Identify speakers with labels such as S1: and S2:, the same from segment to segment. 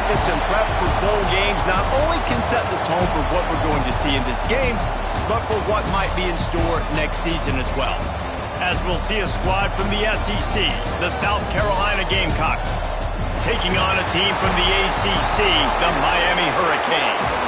S1: practice and prep for bowl games not only can set the tone for what we're going to see in this game, but for what might be in store next season as well. As we'll see a squad from the SEC, the South Carolina Gamecocks, taking on a team from the ACC, the Miami Hurricanes.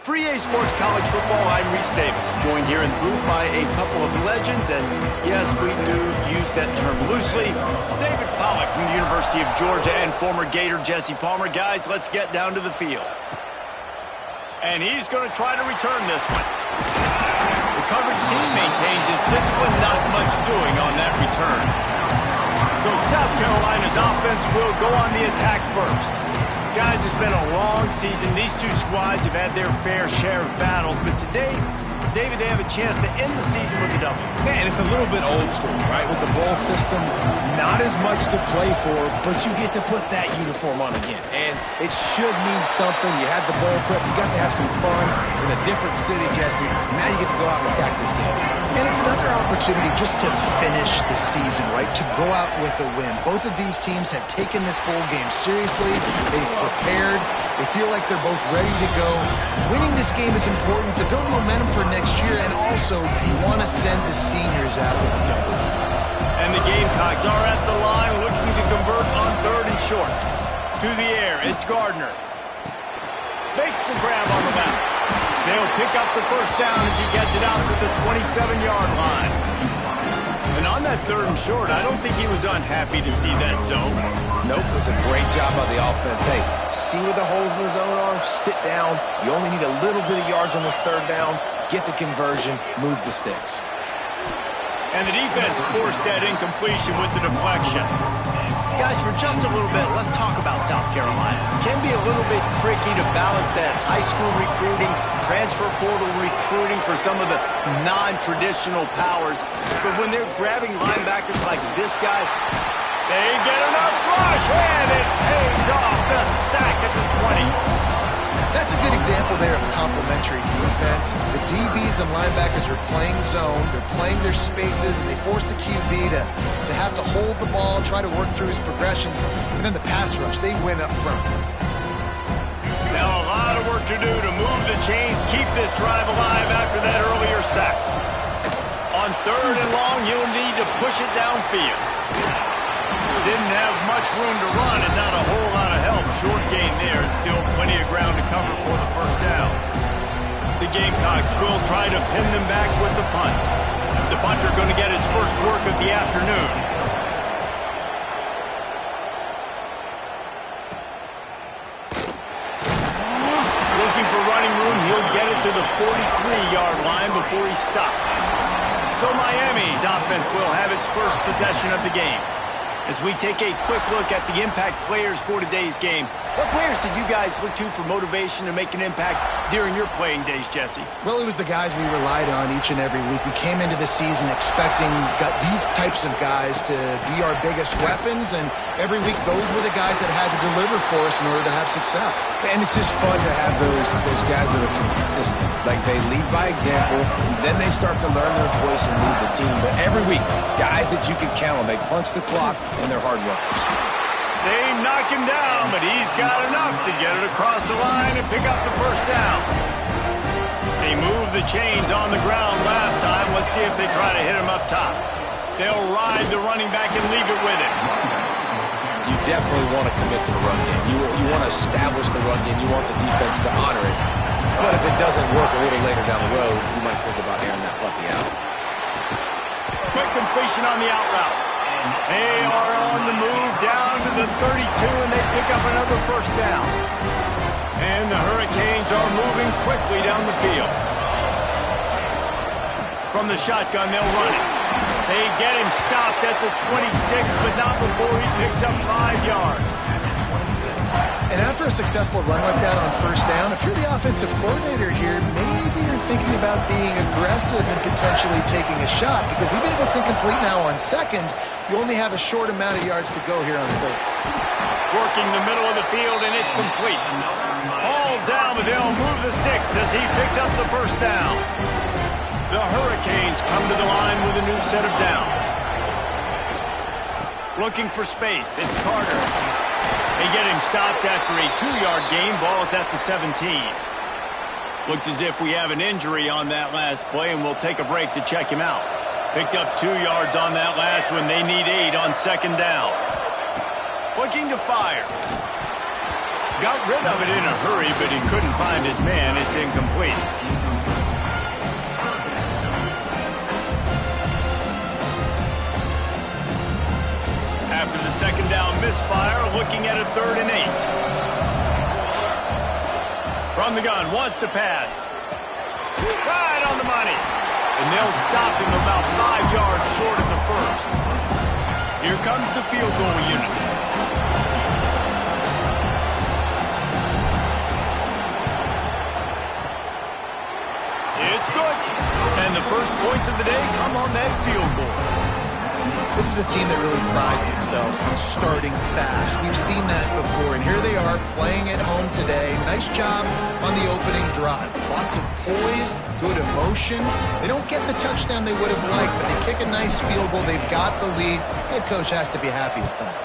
S1: For EA Sports College Football, I'm Reese Davis, joined here in the booth by a couple of legends, and yes, we do use that term loosely. David Pollack from the University of Georgia and former Gator Jesse Palmer. Guys, let's get down to the field. And he's going to try to return this one. The coverage team maintained his discipline, not much doing on that return. So South Carolina's offense will go on the attack first. Guys, it's been a long season. These two squads have had their fair share of battles, but today, David, they have a chance to end the season with a W.
S2: Man, it's a little bit old school, right? With the bowl system, not as much to play for, but you get to put that uniform on again. And it should mean something. You had the bowl prep. You got to have some fun in a different city, Jesse. Now you get to go out and attack this game.
S3: And it's another opportunity just to finish the season, right? To go out with a win. Both of these teams have taken this bowl game seriously. They've prepared. They feel like they're both ready to go. Winning this game is important to build momentum for next year, and also you want to send the seniors out with a W.
S1: And the Gamecocks are at the line looking to convert on 3rd and short. To the air, it's Gardner. Makes the grab on the left. They'll pick up the first down as he gets it out to the 27-yard line. And on that 3rd and short, I don't think he was unhappy to see that zone.
S2: Nope, it was a great job by the offense. Hey, see where the holes in the zone are? Sit down. You only need a little bit of yards on this 3rd down. Get the conversion. Move the sticks.
S1: And the defense forced that incompletion with the deflection. Guys, for just a little bit, let's talk about South Carolina. It can be a little bit tricky to balance that high school recruiting, transfer portal recruiting for some of the non-traditional powers. But when they're grabbing linebackers like this guy, they get enough rush, and it pays off. The sack at the 20.
S3: That's a good example there of complementary defense. The DBs and linebackers are playing zone, they're playing their spaces, and they force the QB to have to hold the ball, try to work through his progressions, and then the pass rush, they win up front.
S1: Now a lot of work to do to move the chains, keep this drive alive after that earlier sack. On 3rd and long, you'll need to push it downfield. Didn't have much room to run and not a whole lot of help. Short gain there and still plenty of ground to cover for the first down. The Gamecocks will try to pin them back with the punt. The punter going to get his first work of the afternoon. Looking for running room, he'll get it to the 43-yard line before he stopped. So Miami's offense will have its first possession of the game. As we take a quick look at the impact players for today's game, what players did you guys look to for motivation to make an impact during your playing days, Jesse?
S3: Well, it was the guys we relied on each and every week. We came into the season expecting these types of guys to be our biggest weapons, and every week those were the guys that had to deliver for us in order to have success.
S2: And it's just fun to have those guys that are consistent. Like, they lead by example, then they start to learn their voice and lead the team. But every week, guys that you can count on, they punch the clock, and they're hard workers.
S1: They knock him down, but he's got enough to get it across the line and pick up the first down. They moved the chains on the ground last time. Let's see if they try to hit him up top. They'll ride the running back and leave it with him.
S2: You definitely want to commit to the run game. You want to establish the run game. You want the defense to honor it. But if it doesn't work a little later down the road, you might think about airing that puppy out.
S1: Quick completion on the out route. They are on the move down to the 32, and they pick up another first down. And the Hurricanes are moving quickly down the field. From the shotgun, they'll run it. They get him stopped at the 26, but not before he picks up 5 yards.
S3: And after a successful run like that on first down, if you're the offensive coordinator here, maybe you're thinking about being aggressive and potentially taking a shot, because even if it's incomplete now on second, you only have a short amount of yards to go here on third.
S1: Working the middle of the field, and it's complete. All down, but they'll move the sticks as he picks up the first down. The Hurricanes come to the line with a new set of downs. Looking for space, it's Carter. They get him stopped after a 2-yard gain. Ball's at the 17. Looks as if we have an injury on that last play, and we'll take a break to check him out. Picked up 2 yards on that last one. They need 8 on second down. Looking to fire. Got rid of it in a hurry, but he couldn't find his man. It's incomplete. After the second down misfire, looking at a 3rd and 8. From the gun, wants to pass. Right on the money. And they'll stop him about 5 yards short of the first. Here comes the field goal unit. It's good. And the first points of the day come on that field goal.
S3: This is a team that really prides themselves on starting fast. We've seen that before, and here they are playing at home today. Nice job on the opening drive. Lots of poise, good emotion. They don't get the touchdown they would have liked, but they kick a nice field goal. They've got the lead. Head coach has to be happy with that.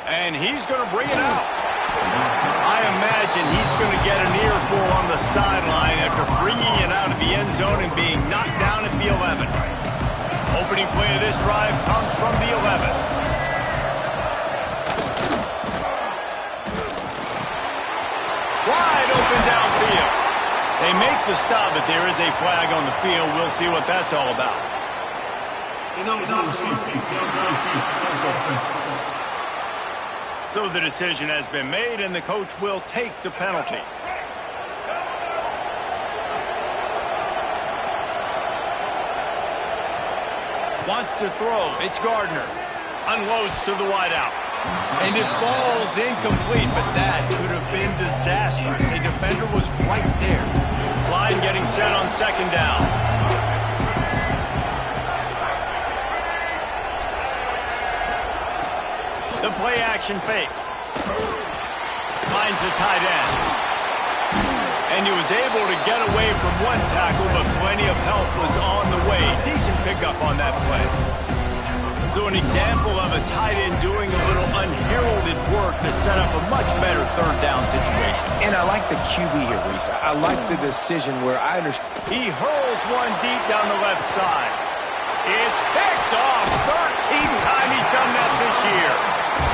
S1: And he's going to bring it out. I imagine he's going to get an earful on the sideline after bringing it out of the end zone and being knocked down at the 11. Opening play of this drive comes from the 11. They make the stop, but there is a flag on the field. We'll see what that's all about. So the decision has been made, and the coach will take the penalty. Wants to throw. It's Gardner. Unloads to the wideout. And it falls incomplete, but that could have been disastrous. A defender was right there. Line getting set on second down. The play action fake. Finds the tight end. And he was able to get away from one tackle, but plenty of help was on the way. Decent pickup on that play. So an example of a tight end doing a little unheralded work to set up a much better third down situation.
S2: And I like the QB here, Reese. I like the decision where I understand.
S1: He hurls one deep down the left side. It's picked off. 13th time he's done that this year.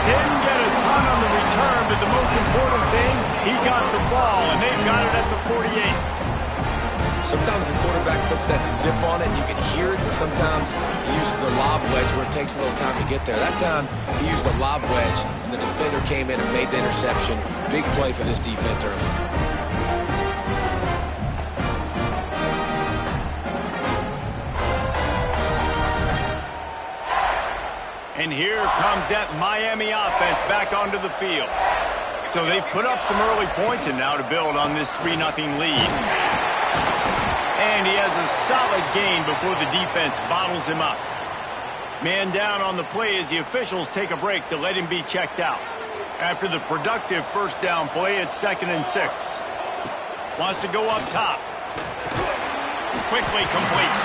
S1: Didn't get a ton on the return, but the most important thing, he got the ball, and they've got it at the 48.
S2: Sometimes the quarterback puts that zip on it, and you can hear it, and sometimes he uses the lob wedge where it takes a little time to get there. That time, he used the lob wedge, and the defender came in and made the interception. Big play for this defense early.
S1: And here comes that Miami offense back onto the field. So they've put up some early points, and now to build on this 3-0 lead. And he has a solid gain before the defense bottles him up. Man down on the play as the officials take a break to let him be checked out. After the productive first down play, it's 2nd and 6. Wants to go up top. Quickly complete.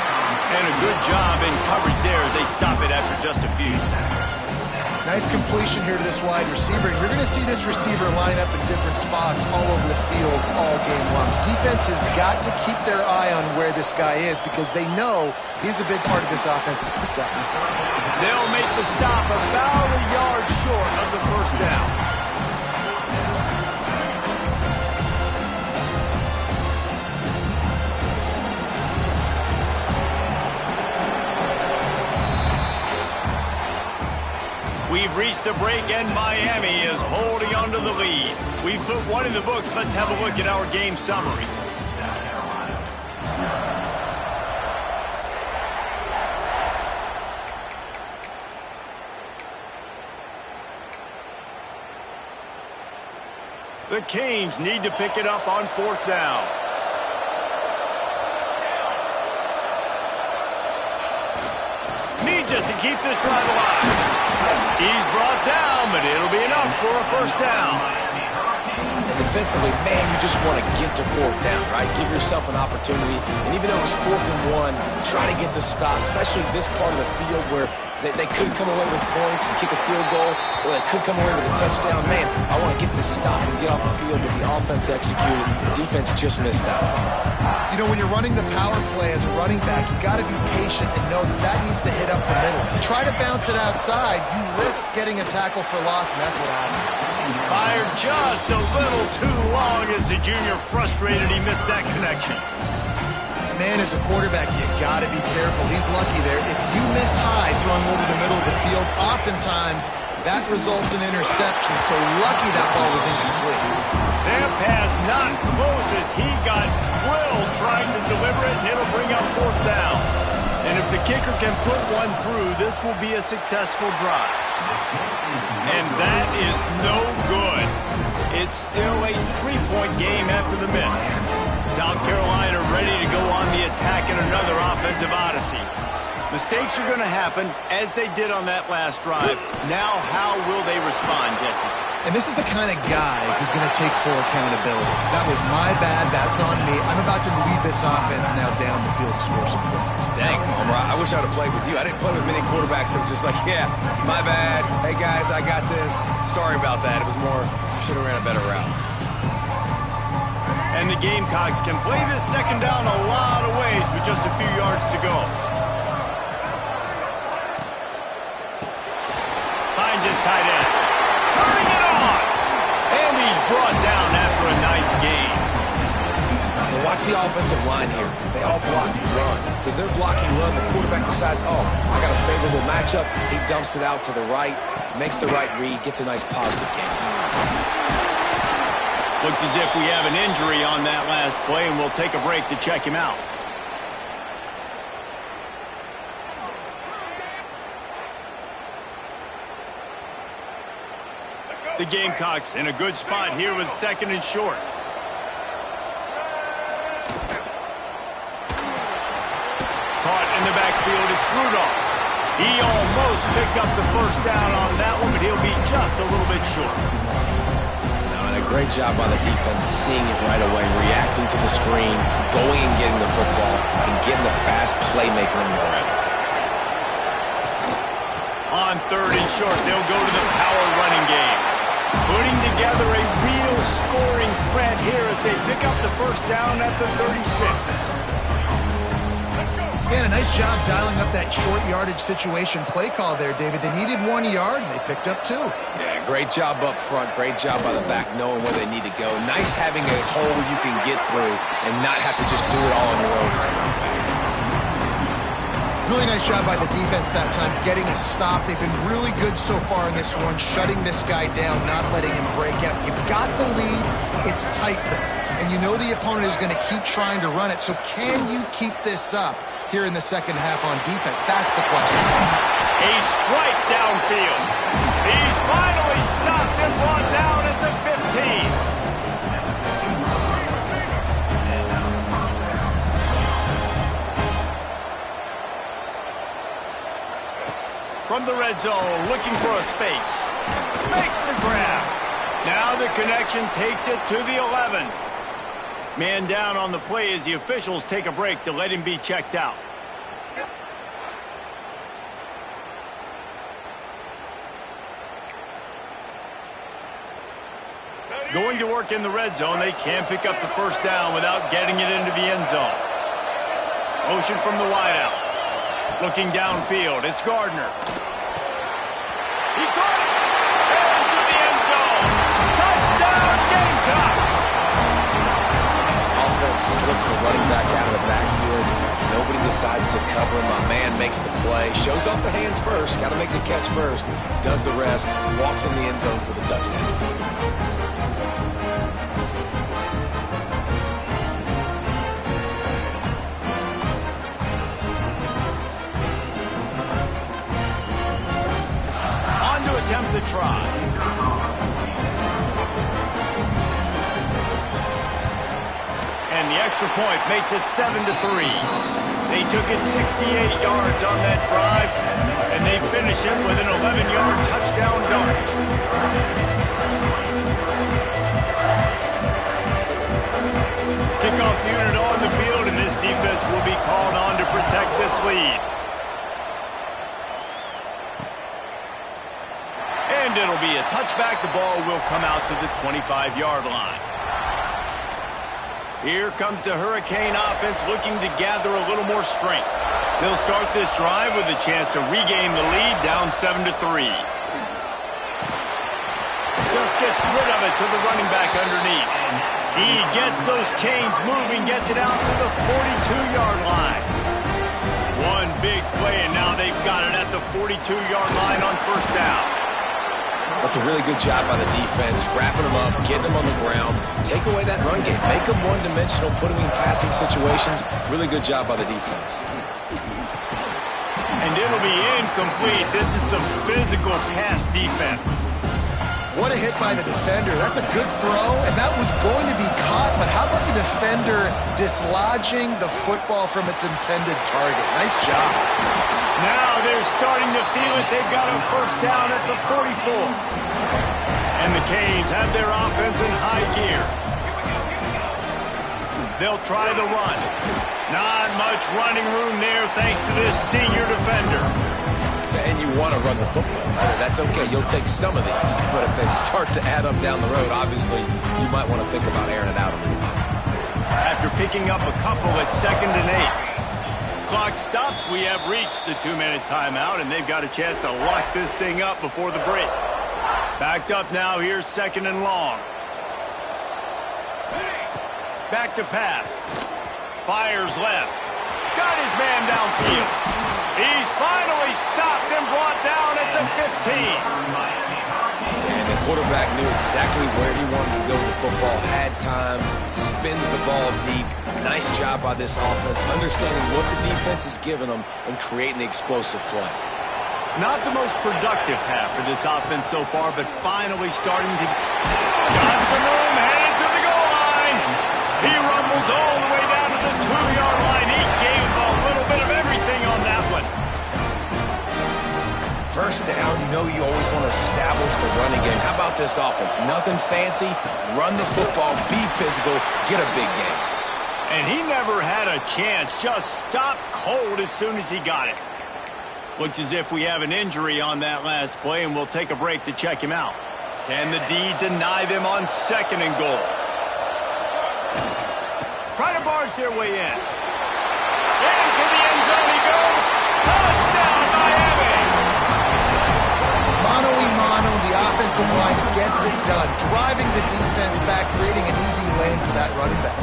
S1: And a good job in coverage there as they stop it after just a few.
S3: Nice completion here to this wide receiver. You're going to see this receiver line up in different spots all over the field all game long. Defense has got to keep their eye on where this guy is because they know he's a big part of this offense's success.
S1: They'll make the stop about a yard short of the first down. We've reached a break, and Miami is holding on to the lead. We've put one in the books. Let's have a look at our game summary. The Canes need to pick it up on 4th down. Needs it to keep this drive alive. He's brought down, but it'll be enough for a first down.
S2: And defensively, man, you just want to get to 4th down, right? Give yourself an opportunity. And even though it was 4th and 1, try to get the stop, especially this part of the field where they could come away with points and kick a field goal, or they could come away with a touchdown. Man, I want to get this stop and get off the field, but the offense executed. Defense just missed out.
S3: You know, when you're running the power play as a running back, you've got to be patient and know that that needs to hit up the middle. If you try to bounce it outside, you risk getting a tackle for loss, and that's what happened.
S1: Fired just a little too long as the junior frustrated he missed that connection.
S3: Man, as a quarterback, you got to be careful. He's lucky there. If you miss high throwing over the middle of the field, oftentimes that results in interception. So lucky that ball was incomplete.
S1: That pass not close as he got drilled trying to deliver it, and it'll bring up 4th down. And if the kicker can put one through, this will be a successful drive. And that is no good. It's still a 3-point game after the miss. South Carolina ready to go on the attack in another offensive odyssey. Mistakes are going to happen, as they did on that last drive. Now, how will they respond, Jesse?
S3: And this is the kind of guy who's going to take full accountability. That was my bad. That's on me. I'm about to lead this offense now down the field to score some points.
S2: Dang, Palmer, I wish I would have played with you. I didn't play with many quarterbacks that were just like, yeah, my bad. Hey, guys, I got this. Sorry about that. It was more, should have ran a better route.
S1: And the Gamecocks can play this second down a lot of ways with just a few yards to go. Finds his tight end. Turning it on! And he's brought down after a nice gain.
S2: And watch the offensive line here? They all block run. Because they're blocking run, the quarterback decides, oh, I got a favorable matchup. He dumps it out to the right, makes the right read, gets a nice positive game.
S1: Looks as if we have an injury on that last play, and we'll take a break to check him out. The Gamecocks in a good spot here with 2nd and short. Caught in the backfield, it's Rudolph. He almost picked up the first down on that one, but he'll be just a little bit short.
S2: A great job by the defense, seeing it right away, reacting to the screen, going and getting the football, and getting the fast playmaker on the ground.
S1: On 3rd and short, they'll go to the power running game. Putting together a real scoring threat here as they pick up the first down at the 36.
S3: Yeah, a nice job dialing up that short yardage situation play call there, David. They needed 1 yard, and they picked up 2.
S2: Yeah, great job up front. Great job by the back knowing where they need to go. Nice having a hole you can get through and not have to just do it all on your own as a running back.
S3: Really nice job by the defense that time, getting a stop. They've been really good so far in this one, shutting this guy down, not letting him break out. You've got the lead. It's tight, though. And you know the opponent is going to keep trying to run it. So can you keep this up here in the second half on defense? That's the question.
S1: A strike downfield. He's finally stopped and brought down at the 15. From the red zone, looking for a space. Makes the grab. Now the connection takes it to the 11. Man down on the play as the officials take a break to let him be checked out. Going to work in the red zone, they can't pick up the first down without getting it into the end zone. Motion from the wideout. Looking downfield, it's Gardner. He caught it! Into the end zone! Touchdown, Gamecocks!
S2: Offense slips the running back out of the backfield. Nobody decides to cover him. My man makes the play. Shows off the hands first. Got to make the catch first. Does the rest. Walks in the end zone for the touchdown.
S1: Attempt to try. And the extra point makes it 7-3. They took it 68 yards on that drive, and they finish it with an 11-yard touchdown dart. Kickoff unit on the field, and this defense will be called on to protect this lead. And it'll be a touchback. The ball will come out to the 25-yard line. Here comes the Hurricane offense looking to gather a little more strength. They'll start this drive with a chance to regain the lead, down 7-3. Just gets rid of it to the running back underneath. He gets those chains moving, gets it out to the 42-yard line. One big play, and now they've got it at the 42-yard line on first down.
S2: That's a really good job by the defense, wrapping them up, getting them on the ground, take away that run game, make them one-dimensional, put them in passing situations. Really good job by the defense.
S1: And it'll be incomplete. This is some physical pass defense.
S3: What a hit by the defender. That's a good throw, and that was going to be caught, but how about the defender dislodging the football from its intended target? Nice job.
S1: Now they're starting to feel it. They've got a first down at the 44. And the Canes have their offense in high gear. They'll try the run. Not much running room there thanks to this senior defender.
S2: And you want to run the football. That's okay. You'll take some of these. But if they start to add up down the road, obviously, you might want to think about airing it out a little bit.
S1: After picking up a couple at 2nd and 8. Clock stops. We have reached the 2-minute timeout, and they've got a chance to lock this thing up before the break. Backed up now. Here's 2nd and long. Back to pass. Fires left. Got his man downfield. He's finally stopped and brought down at the 15.
S2: And the quarterback knew exactly where he wanted to go with the football, had time, spins the ball deep. Nice job by this offense, understanding what the defense is giving them and creating the explosive play.
S1: Not the most productive half for this offense so far, but finally starting to... Got some room, headed to the goal line. He rumbles all the way down to the 2-yard line. He gave a little bit of everything on that one.
S2: First down, you know you always want to establish the running game. How about this offense? Nothing fancy. Run the football, be physical, get a big game.
S1: And he never had a chance. Just stopped cold as soon as he got it. Looks as if we have an injury on that last play, and we'll take a break to check him out. Can the D deny them on 2nd and goal? Try to barge their way in. Into the end zone he goes. Touchdown, Miami!
S3: Mano a mano, the offensive line gets it done. Driving the defense back, creating an easy lane for that running back.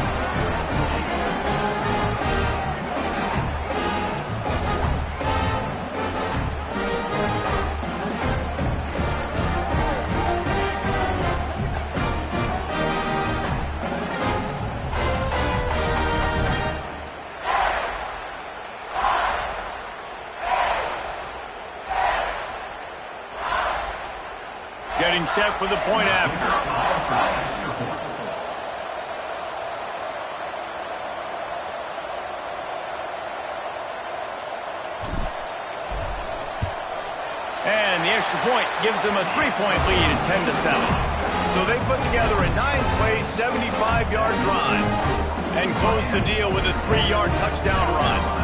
S1: Getting set for the point after. And the extra point gives them a 3-point lead at 10-7. So they put together a 9-play, 75-yard drive and close the deal with a 3-yard touchdown run.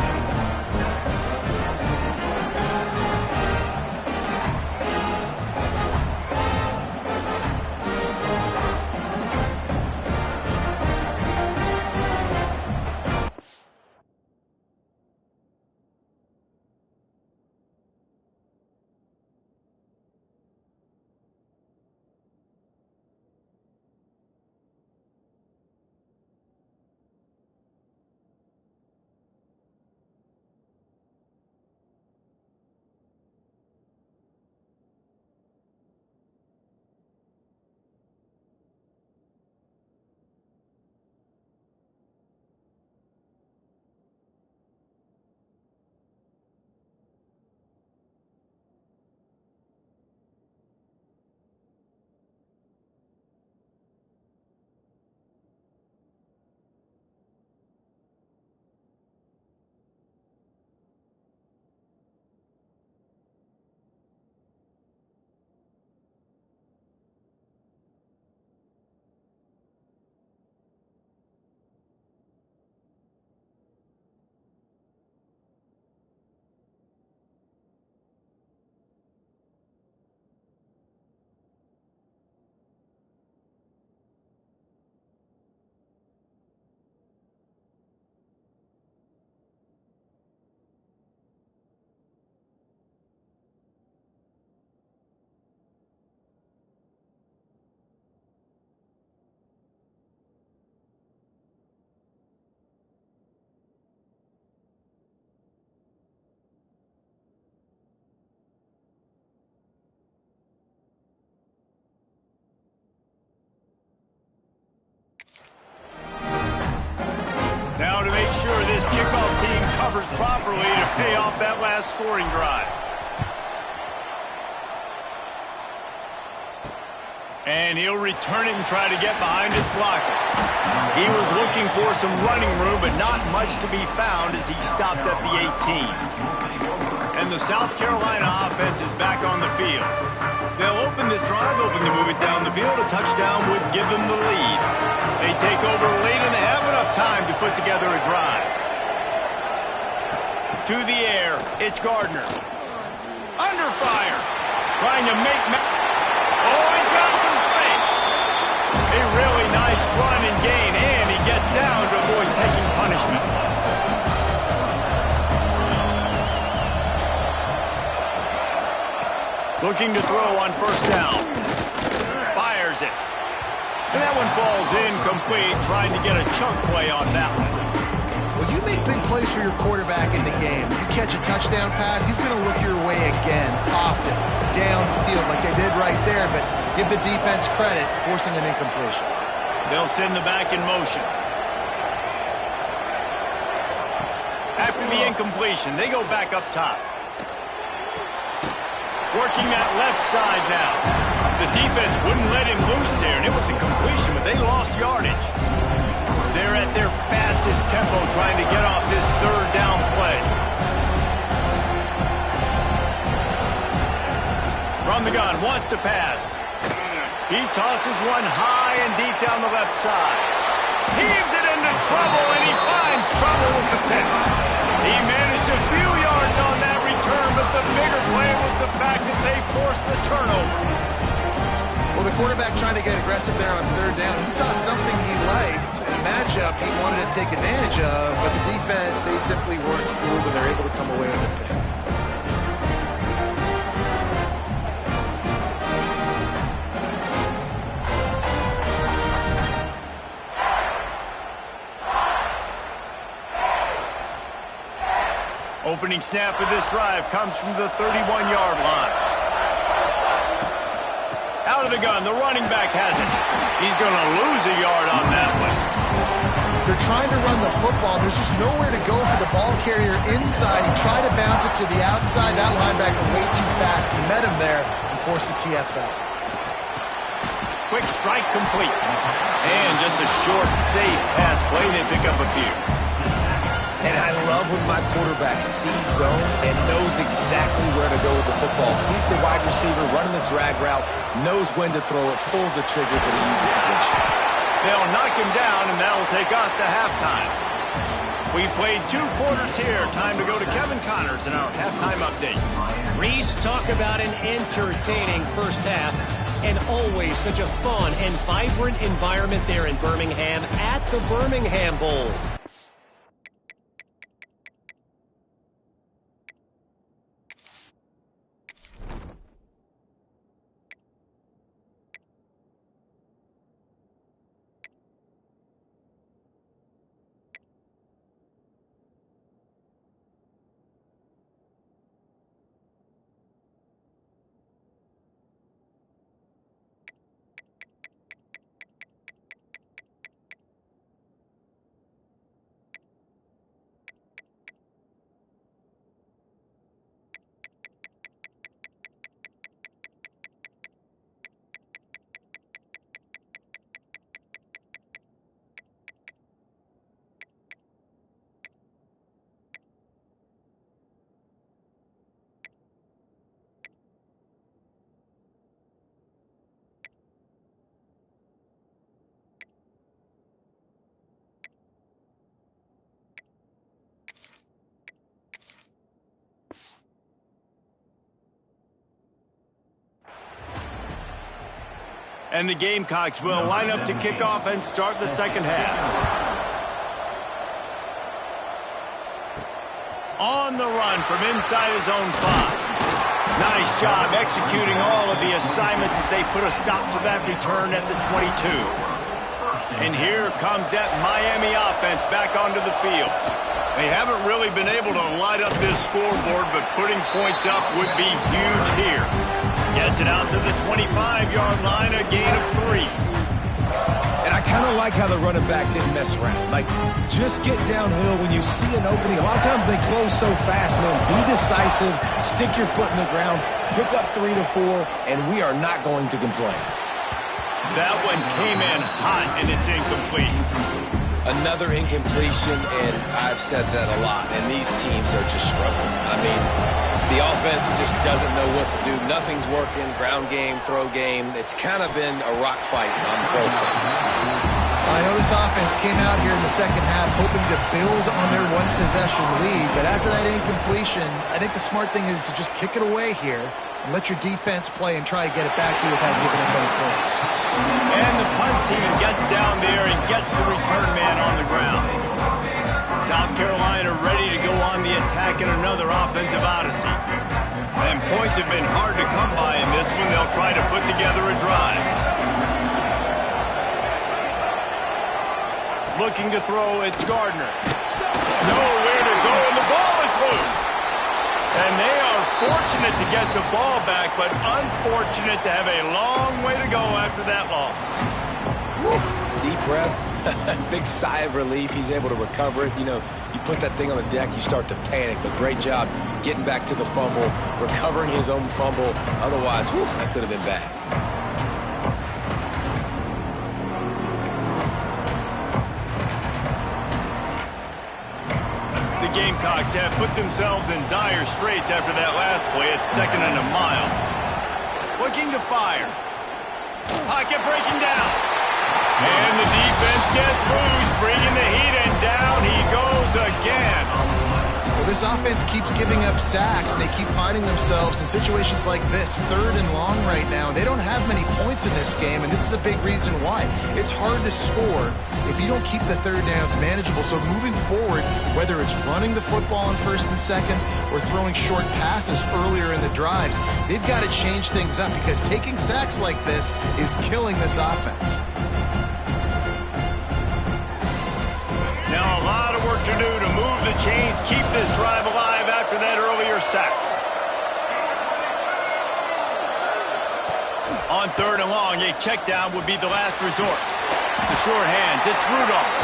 S1: Now to make sure this kickoff team covers properly to pay off that last scoring drive. And he'll return it and try to get behind his blockers. He was looking for some running room, but not much to be found as he stopped at the 18. And the South Carolina offense is back on the field. They'll open this drive, hoping to move it down the field. A touchdown would give them the lead. They take over late and have enough time to put together a drive. To the air, it's Gardner. Under fire. Trying to make... Oh, he's got some space. A really nice run and gain, and he gets down to avoid taking punishment. Looking to throw on first down. Fires it. And that one falls incomplete, trying to get a chunk play on that one.
S3: Well, you make big plays for your quarterback in the game. You catch a touchdown pass, he's going to look your way again, often, downfield like they did right there, but give the defense credit, forcing an incompletion.
S1: They'll send the back in motion. After the incompletion, they go back up top. Working that left side now. The defense wouldn't let him loose there, and it was a completion, but they lost yardage. They're at their fastest tempo trying to get off this third down play. From the gun, wants to pass. He tosses one high and deep down the left side. Heaves it into trouble, and he finds trouble with the pick. He managed a few yards on that return, but the bigger play was the fact that they forced the turnover.
S3: Well, the quarterback trying to get aggressive there on third down. He saw something he liked in a matchup he wanted to take advantage of, but the defense, they simply weren't fooled, and they're able to come away with a pick.
S1: Opening snap of this drive comes from the 31-yard line. Out of the gun, the running back has it. He's going to lose a yard on that one.
S3: They're trying to run the football. There's just nowhere to go for the ball carrier inside. He tried to bounce it to the outside. That linebacker way too fast. He met him there and forced the TFL.
S1: Quick strike complete. And just a short, safe pass play. They pick up a few.
S2: And I love when my quarterback sees zone and knows exactly where to go with the football. Sees the wide receiver running the drag route, knows when to throw it, pulls the trigger for the easy completion.
S1: They'll knock him down, and that'll take us to halftime. We played 2 quarters here. Time to go to Kevin Connors in our halftime update.
S4: Reese, talk about an entertaining first half. And always such a fun and vibrant environment there in Birmingham at the Birmingham Bowl.
S1: And the Gamecocks will line up to kick off and start the second half. On the run from inside his own 5. Nice job executing all of the assignments as they put a stop to that return at the 22. And here comes that Miami offense back onto the field. They haven't really been able to light up this scoreboard, but putting points up would be huge here. Gets it out to the 25-yard line, a gain of 3.
S2: And I kind of like how the running back didn't mess around. Like, just get downhill when you see an opening. A lot of times they close so fast, man. Be decisive, stick your foot in the ground, pick up 3 to 4, and we are not going to complain.
S1: That one came in hot, and it's incomplete.
S2: Another incompletion, and I've said that a lot, and these teams are just struggling. I mean, the offense just doesn't know what to do. Nothing's working. Ground game, throw game. It's kind of been a rock fight on both sides.
S3: I know this offense came out here in the second half hoping to build on their one-possession lead, but after that incompletion, I think the smart thing is to just kick it away here and let your defense play and try to get it back to you without giving up any points.
S1: And the punt team gets down there and gets the return man on the ground. South Carolina ready to go on the attack in another offensive odyssey. And points have been hard to come by in this one. They'll try to put together a drive. Looking to throw, it's Gardner. Nowhere to go, and the ball is loose. And they are fortunate to get the ball back, but unfortunate to have a long way to go after that loss.
S2: Woof. Deep breath. Big sigh of relief. He's able to recover it. You know, you put that thing on the deck, you start to panic. But great job getting back to the fumble, recovering his own fumble. Otherwise, whew, that could have been bad.
S1: The Gamecocks have put themselves in dire straits after that last play. It's 2nd and a mile. Looking to fire. Pocket breaking down. And the defense gets loose, bringing the heat, and down he goes again.
S3: Well, this offense keeps giving up sacks, and they keep finding themselves in situations like this, 3rd and long right now. They don't have many points in this game, and this is a big reason why. It's hard to score if you don't keep the 3rd downs manageable. So moving forward, whether it's running the football on 1st and 2nd or throwing short passes earlier in the drives, they've got to change things up because taking sacks like this is killing this offense.
S1: Now a lot of work to do to move the chains, keep this drive alive after that earlier sack. On 3rd and long, a check down would be the last resort. The short hands, it's Rudolph.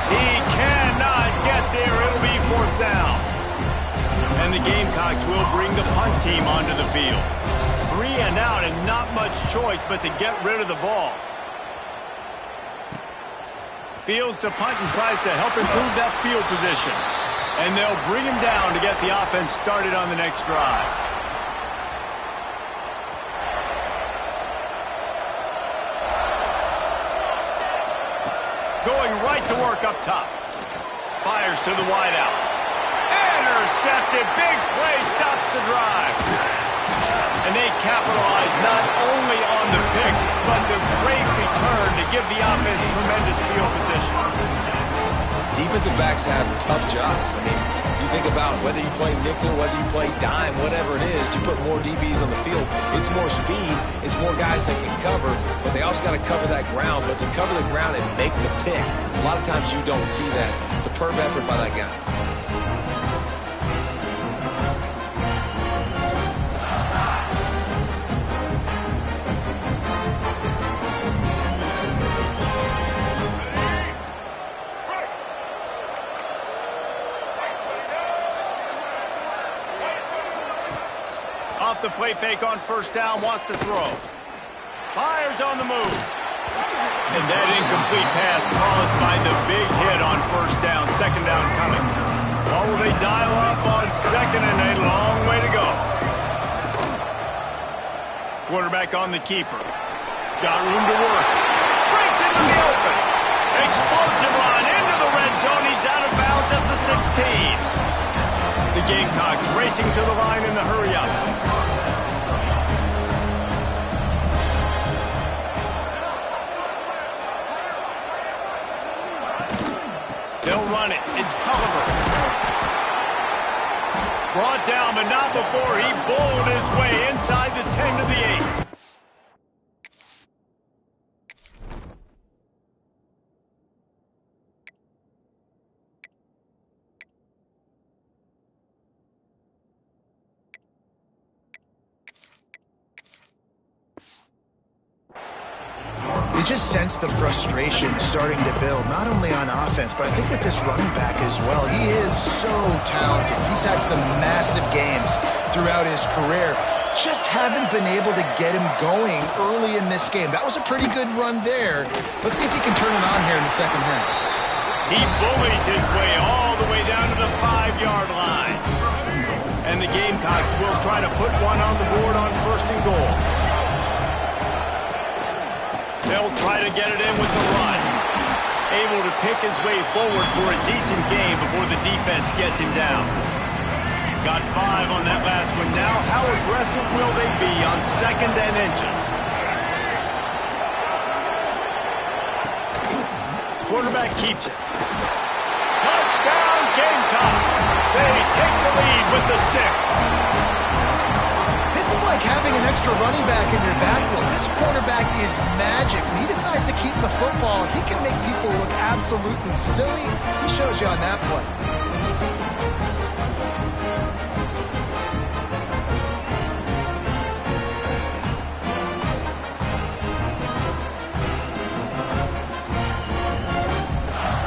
S1: He cannot get there. It'll be 4th down. And the Gamecocks will bring the punt team onto the field. 3 and out and not much choice but to get rid of the ball. Fields to punt and tries to help improve that field position. And they'll bring him down to get the offense started on the next drive. Going right to work up top. Fires to the wideout. Intercepted. Big play stops the drive. And they capitalize not only on the pick, but the great return to give the offense tremendous field position.
S2: Defensive backs have tough jobs. I mean, you think about whether you play nickel, whether you play dime, whatever it is, you put more DBs on the field. It's more speed. It's more guys that can cover, but they also got to cover that ground. But to cover the ground and make the pick, a lot of times you don't see that. Superb effort by that guy.
S1: Off the play fake on 1st down, wants to throw. Fires on the move. And that incomplete pass caused by the big hit on 1st down, 2nd down coming. Well, will they dial up on 2nd and a long way to go. Quarterback on the keeper. Got room to work. Breaks into the open. Explosive run into the red zone. He's out of bounds at the 16. The Gamecocks racing to the line in the hurry-up. They'll run it. It's Culliver. Brought down, but not before he bowled his way inside the 10 to the 8.
S3: You just sense the frustration starting to build, not only on offense, but I think with this running back as well. He is so talented. He's had some massive games throughout his career. Just haven't been able to get him going early in this game. That was a pretty good run there. Let's see if he can turn it on here in the 2nd half.
S1: He bullies his way all the way down to the 5-yard line. And the Gamecocks will try to put one on the board on 1st and goal. They'll try to get it in with the run. Able to pick his way forward for a decent game before the defense gets him down. Got 5 on that last one. Now, how aggressive will they be on 2nd and inches? Quarterback keeps it. Touchdown, Gamecocks. They take the lead with the 6.
S3: This is like having an extra running back in your backfield. This quarterback is magic. When he decides to keep the football, he can make people look absolutely silly. He shows you on that play.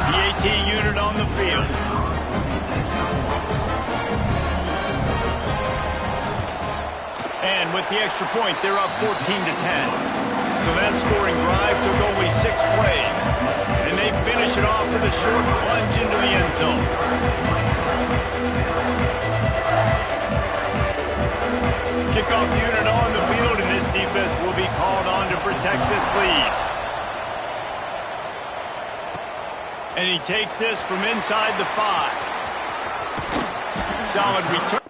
S1: The AT unit on the field. And with the extra point, they're up 14-10. So that scoring drive took only 6 plays. And they finish it off with a short plunge into the end zone. Kickoff unit on the field, and this defense will be called on to protect this lead. And he takes this from inside the 5. Solid return.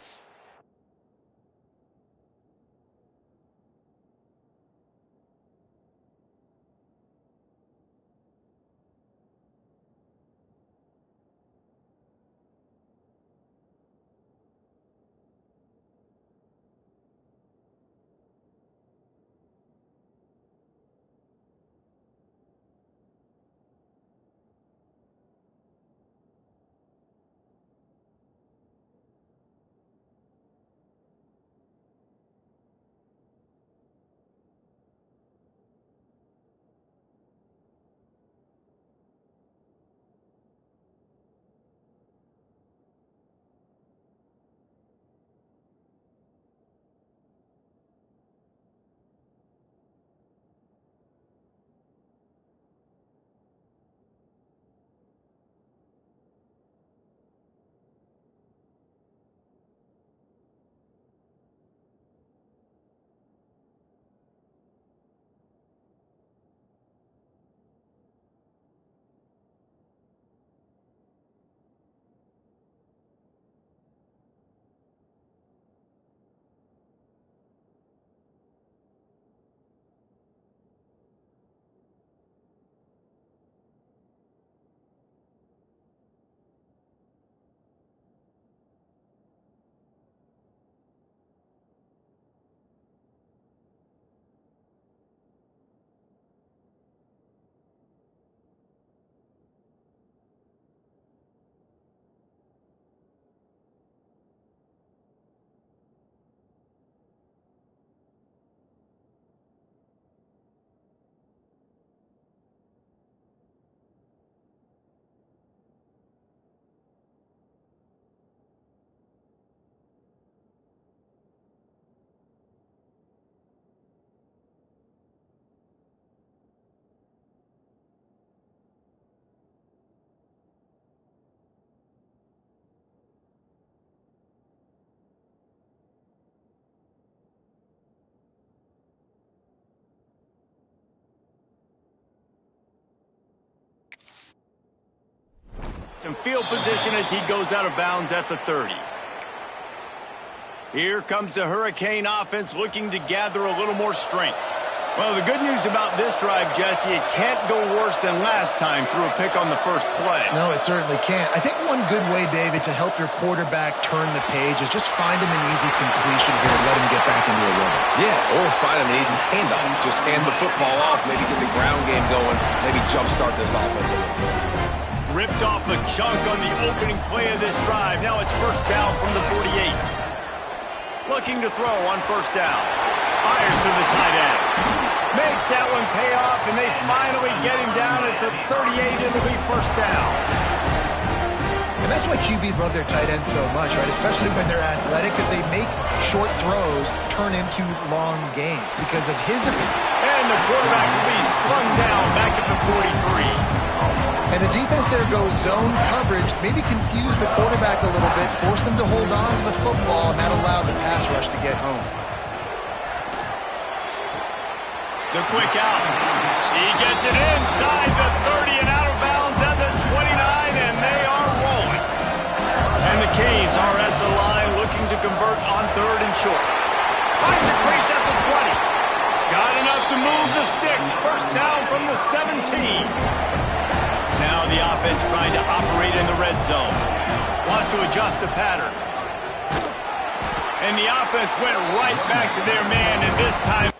S1: Some field position as he goes out of bounds at the 30. Here comes the Hurricane offense looking to gather a little more strength. Well, the good news about this drive, Jesse, it can't go worse than last time through a pick on the first play.
S3: No, it certainly can't. I think one good way, David, to help your quarterback turn the page is just find him an easy completion here and let him get back into a rhythm.
S2: Yeah, or find him an easy handoff. Just hand the football off, maybe get the ground game going, maybe jumpstart this offense a little bit.
S1: Ripped off a chunk on the opening play of this drive. Now it's first down from the 48. Looking to throw on first down. Fires to the tight end. Makes that one pay off, and they finally get him down at the 38. It'll be first down.
S3: And that's why QBs love their tight ends so much, right? Especially when they're athletic, because they make short throws turn into long gains because of his ability.
S1: And the quarterback will be slung down back at the 43.
S3: And the defense there goes zone coverage, maybe confused the quarterback a little bit, forced him to hold on to the football, and that allowed the pass rush to get home.
S1: The quick out. He gets it inside the 30 and out of bounds at the 29, and they are rolling. And the Canes are at the line looking to convert on third and short. Finds a crease at the 20. Got enough to move the sticks. First down from the 17. Now the offense trying to operate in the red zone. Wants to adjust the pattern. And the offense went right back to their man, and this time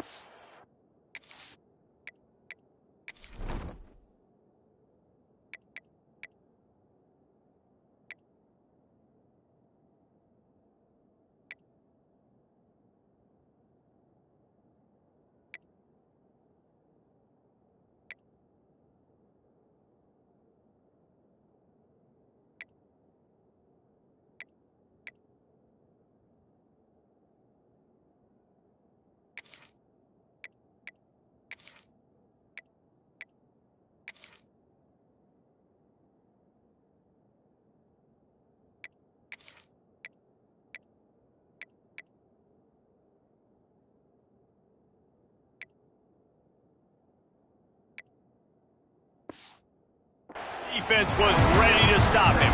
S1: Defense was ready to stop him.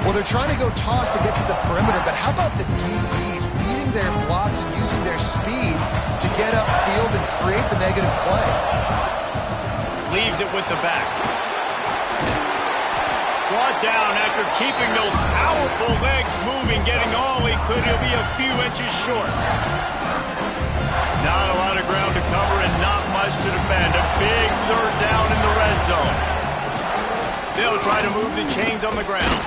S3: Well, they're trying to go toss to get to the perimeter, but how about the DBs beating their blocks and using their speed to get upfield and create the negative play?
S1: Leaves it with the back. Brought down after keeping those powerful legs moving, getting all he could. He'll be a few inches short. Not a lot of ground to cover and not much to defend. A big third down in the red zone. They'll try to move the chains on the ground.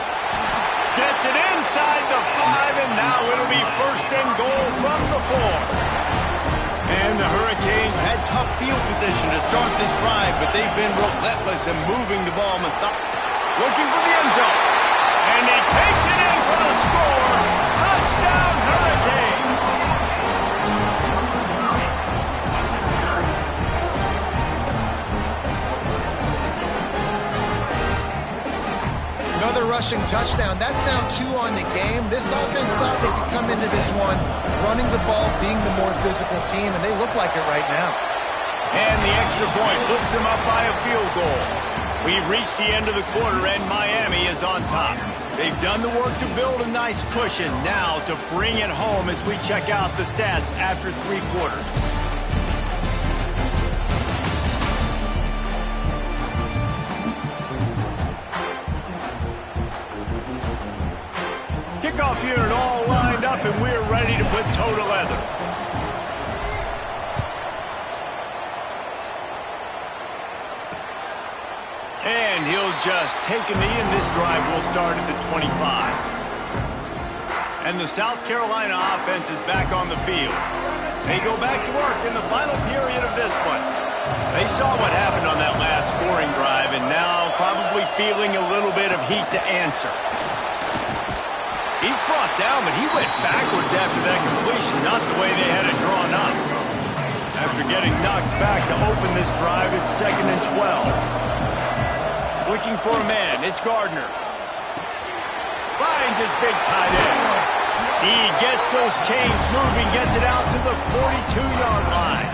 S1: Gets it inside the 5, and now it'll be first and goal from the 4. And the Hurricanes had tough field position to start this drive, but they've been relentless in moving the ball. Looking for the end zone. And he takes it in for the score. Touchdown, Hurricane.
S3: Another rushing touchdown. That's now 2 on the game. This offense thought they could come into this one running the ball, being the more physical team, and they look like it right now.
S1: And the extra point puts them up by a field goal. We've reached the end of the quarter, and Miami is on top. They've done the work to build a nice cushion. Now to bring it home as we check out the stats after 3 quarters. Kickoff unit all lined up, and we're ready to put toe to leather. And he'll just take a knee, and this drive will start at the 25. And the South Carolina offense is back on the field. They go back to work in the final period of this one. They saw what happened on that last scoring drive, and now probably feeling a little bit of heat to answer. He's brought down, but he went backwards after that completion, not the way they had it drawn up. After getting knocked back to open this drive, it's 2nd and 12. Looking for a man, it's Gardner. Finds his big tight end. He gets those chains moving, gets it out to the 42-yard line.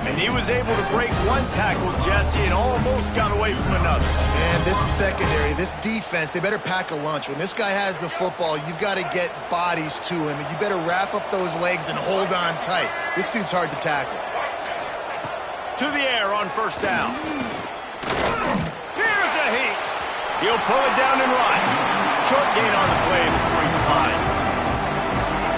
S1: And he was able to break one tackle, Jesse, and almost got away from another.
S3: And this secondary, this defense, they better pack a lunch. When this guy has the football, you've got to get bodies to him, and you better wrap up those legs and hold on tight. This dude's hard to tackle.
S1: To the air on first down. Here's a heat. He'll pull it down and run. Short gain on the play before he slides.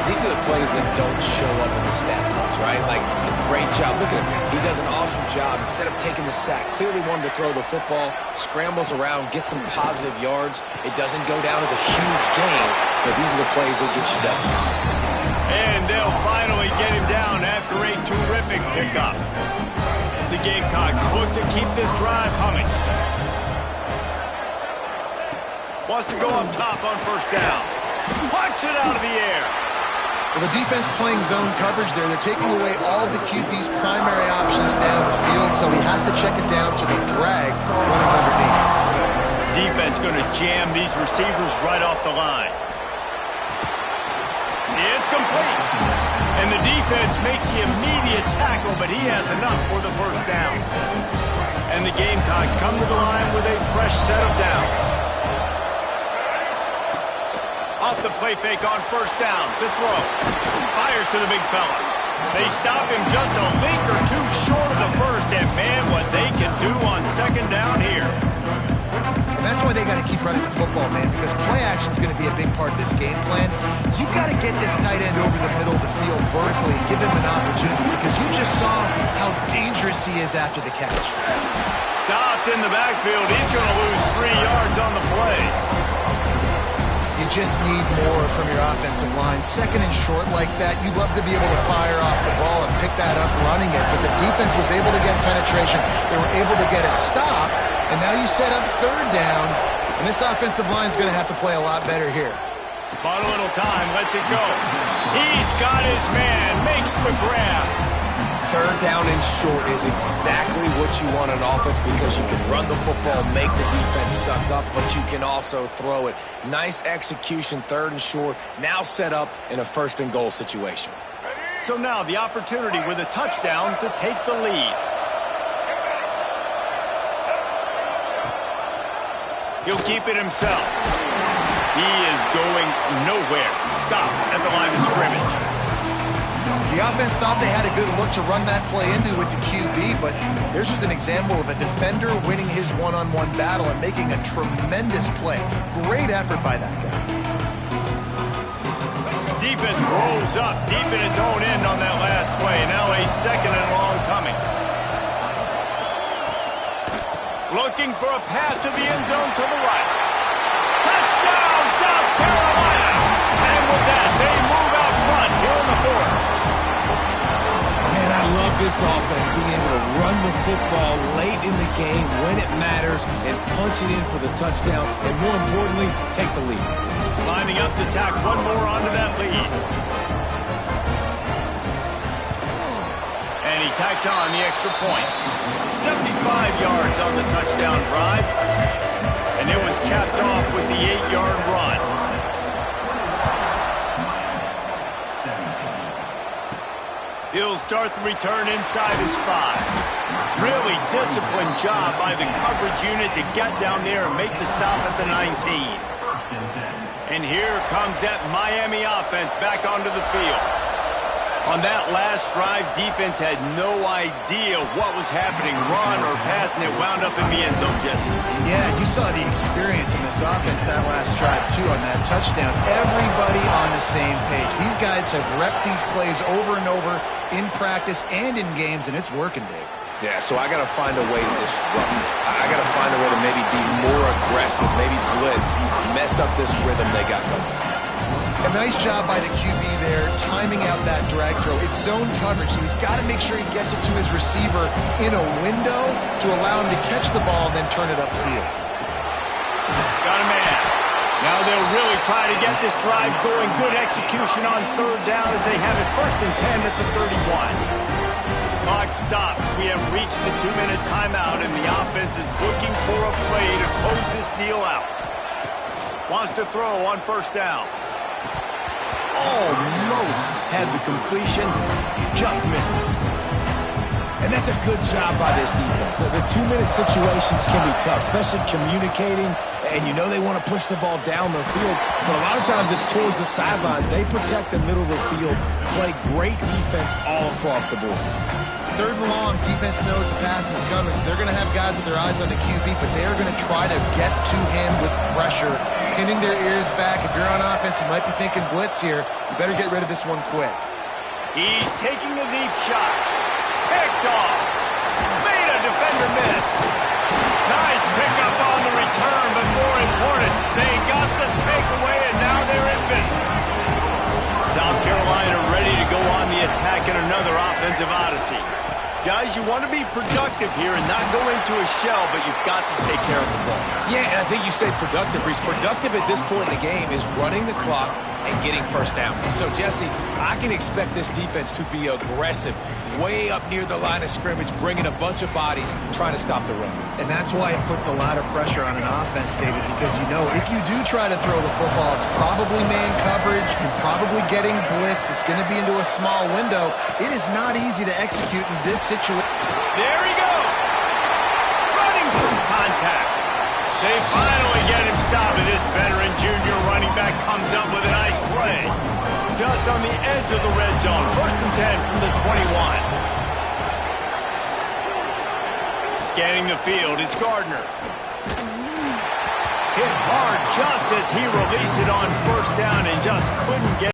S2: These are the plays that don't show up in the stat books, right? Like, a great job. Look at him. He does an awesome job. Instead of taking the sack, clearly wanted to throw the football, scrambles around, gets some positive yards. It doesn't go down as a huge gain, but these are the plays that get you W's.
S1: And they'll finally get him down after a terrific pickup. The Gamecocks look to keep this drive humming. Wants to go up top on first down. Pucks it out of the air.
S3: Well, the defense playing zone coverage there. They're taking away all of the QB's primary options down the field, so he has to check it down to the drag running underneath.
S1: Defense going to jam these receivers right off the line. It's complete. And the defense makes the immediate tackle, but he has enough for the first down. And the Gamecocks come to the line with a fresh set of downs. Off the play fake on first down to throw. Fires to the big fella. They stop him just a link or two short of the first, and man, what they can do on second down here.
S3: And that's why they got to keep running the football, man, because play action is going to be a big part of this game plan. You've got to get this tight end over the middle of the field vertically and give him an opportunity, because you just saw how dangerous he is after the catch.
S1: Stopped in the backfield. He's going to lose 3 yards on the play.
S3: You just need more from your offensive line. Second and short like that, you'd love to be able to fire off the ball and pick that up running it, but the defense was able to get penetration. They were able to get a stop, and now you set up third down, and this offensive line is going to have to play a lot better here.
S1: Bought a little time, lets it go. He's got his man, makes the grab.
S2: Third down and short is exactly what you want on offense, because you can run the football, make the defense suck up, but you can also throw it. Nice execution, third and short, now set up in a first and goal situation.
S1: So now the opportunity with a touchdown to take the lead. He'll keep it himself. He is going nowhere. Stop at the line of scrimmage.
S3: The offense thought they had a good look to run that play into with the QB, but there's just an example of a defender winning his one-on-one battle and making a tremendous play. Great effort by that guy.
S1: Defense rolls up deep in its own end on that last play. Now a second and long coming. Looking for a path to the end zone to the right. Touchdown, South Carolina! And with that, they move out front here in the fourth.
S2: Man, I love this offense being able to run the football late in the game when it matters and punch it in for the touchdown, and more importantly, take the lead.
S1: Lining up to tack one more onto that lead. And he tacks on the extra point. 75 yards on the touchdown drive. And it was capped off with the 8-yard run. He'll start the return inside his 5. Really disciplined job by the coverage unit to get down there and make the stop at the 19. And here comes that Miami offense back onto the field. On that last drive, defense had no idea what was happening, run or pass, and it wound up in the end zone, Jesse.
S3: Yeah, you saw the experience in this offense that last drive, too, on that touchdown. Everybody on the same page. These guys have repped these plays over and over in practice and in games, and it's working, Dave.
S2: Yeah, so I got to find a way to disrupt it. I got to find a way to maybe be more aggressive, maybe blitz, mess up this rhythm they got going.
S3: A nice job by the QB there, timing out that drag throw. It's zone coverage, so he's got to make sure he gets it to his receiver in a window to allow him to catch the ball and then turn it upfield.
S1: Got a man. Now they'll really try to get this drive going. Good execution on third down as they have it 1st and 10 at the 31. Clock stops. We have reached the 2-minute timeout, and the offense is looking for a play to close this deal out. Wants to throw on 1st down. Almost had the completion, just missed it.
S2: And that's a good job by this defense. The 2-minute situations can be tough, especially communicating, and you know they want to push the ball down the field, but a lot of times it's towards the sidelines. They protect the middle of the field, play great defense all across the board.
S3: 3rd and long, defense knows the pass is coming, so they're going to have guys with their eyes on the QB, but they are going to try to get to him with pressure, pinning their ears back. If you're on offense, you might be thinking blitz here. You better get rid of this one quick.
S1: He's taking a deep shot. Picked off. Made a defender miss. Nice pickup on the return, but more important, they got the takeaway, and now they're in business. South Carolina ready to go on the attack in another offensive odyssey. Guys, you want to be productive here and not go into a shell, but you've got to take care of the ball.
S2: Yeah, and I think you said productive, Reese. Productive at this point in the game is running the clock and getting 1st down. So, Jesse, I can expect this defense to be aggressive, way up near the line of scrimmage, bringing a bunch of bodies, trying to stop the run.
S3: And that's why it puts a lot of pressure on an offense, David, because you know if you do try to throw the football, it's probably man coverage, you're probably getting blitz, it's going to be into a small window. It is not easy to execute in this situation.
S1: There he goes. Running through contact. They finally get him stopped, and this veteran junior running back comes up with a nice play. Just on the edge of the red zone. 1st and 10 from the 21. Scanning the field, it's Gardner. Hit hard just as he released it on 1st down and just couldn't get